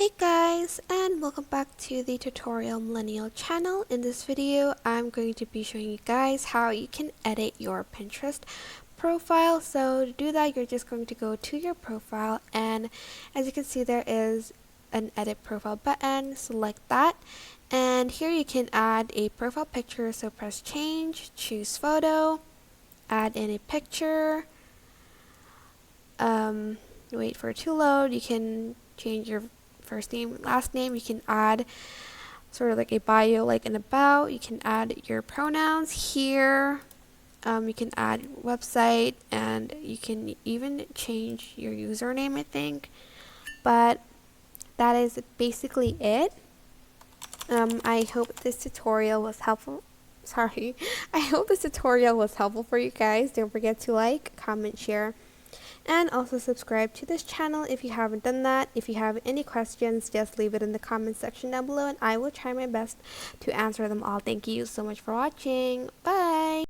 Hey guys, and welcome back to the Tutorial Millennial channel. In this video, I'm going to be showing you guys how you can edit your Pinterest profile. So to do that, you're just going to go to your profile, and as you can see, there is an edit profile button. Select that, and here you can add a profile picture. So press change, choose photo, add in a picture, wait for it to load. You can change your first name, last name. You can add sort of like a bio, like an about. You can add your pronouns here. You can add website, and you can even change your username, I think. But that is basically it. I hope this tutorial was helpful. Sorry. I hope this tutorial was helpful for you guys. Don't forget to like, comment, share, and also subscribe to this channel if you haven't done that. If you have any questions, just leave it in the comment section down below, and I will try my best to answer them all. Thank you so much for watching. Bye!